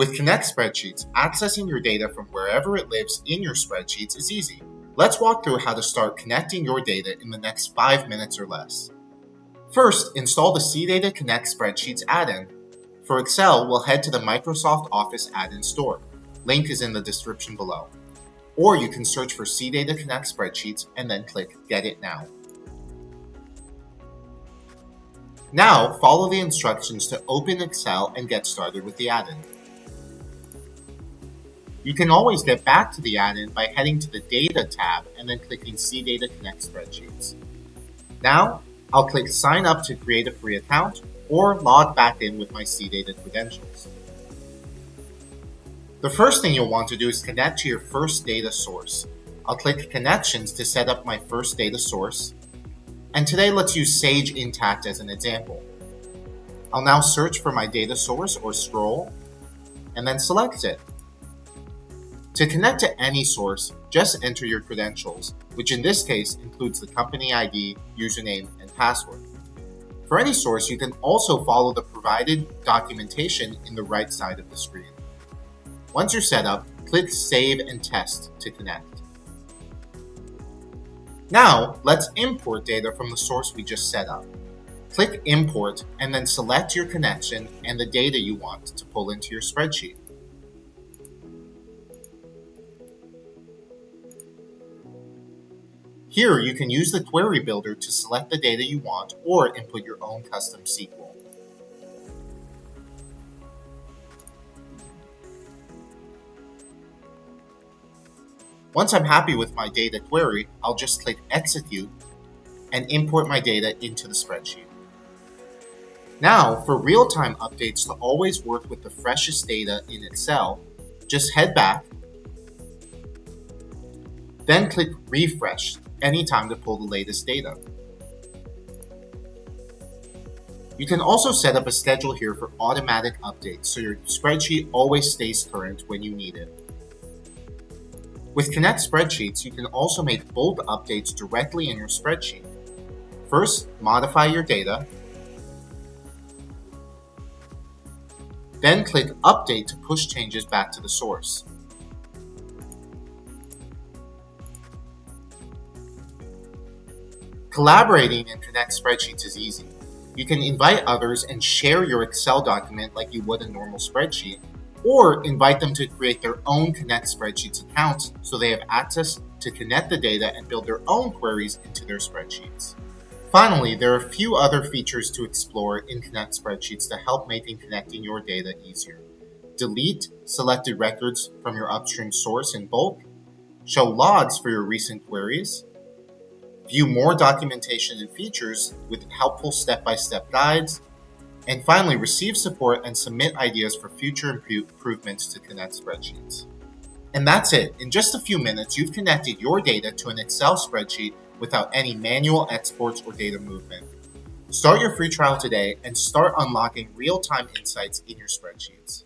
With Connect Spreadsheets, accessing your data from wherever it lives in your spreadsheets is easy. Let's walk through how to start connecting your data in the next 5 minutes or less. First, install the CData Connect Spreadsheets add-in. For Excel, we'll head to the Microsoft Office add-in store. Link is in the description below. Or you can search for CData Connect Spreadsheets and then click Get It Now. Now, follow the instructions to open Excel and get started with the add-in. You can always get back to the add-in by heading to the Data tab and then clicking CData Connect Spreadsheets. Now, I'll click Sign Up to create a free account or log back in with my CData credentials. The first thing you'll want to do is connect to your first data source. I'll click Connections to set up my first data source. And today let's use Sage Intacct as an example. I'll now search for my data source or scroll, and then select it. To connect to any source, just enter your credentials, which in this case includes the company ID, username, and password. For any source, you can also follow the provided documentation in the right side of the screen. Once you're set up, click Save and Test to connect. Now, let's import data from the source we just set up. Click Import and then select your connection and the data you want to pull into your spreadsheet. Here, you can use the query builder to select the data you want or input your own custom SQL. Once I'm happy with my data query, I'll just click Execute and import my data into the spreadsheet. Now, for real-time updates to always work with the freshest data in Excel, just head back, then click Refresh anytime to pull the latest data. You can also set up a schedule here for automatic updates so your spreadsheet always stays current when you need it. With Connect Spreadsheets, you can also make bulk updates directly in your spreadsheet. First, modify your data. Then click Update to push changes back to the source. Collaborating in Connect Spreadsheets is easy. You can invite others and share your Excel document like you would a normal spreadsheet, or invite them to create their own Connect Spreadsheets accounts so they have access to connect the data and build their own queries into their spreadsheets. Finally, there are a few other features to explore in Connect Spreadsheets to help making connecting your data easier. Delete selected records from your upstream source in bulk, show logs for your recent queries, view more documentation and features with helpful step-by-step guides, and finally, receive support and submit ideas for future improvements to Connect Spreadsheets. And that's it. In just a few minutes, you've connected your data to an Excel spreadsheet without any manual exports or data movement. Start your free trial today and start unlocking real-time insights in your spreadsheets.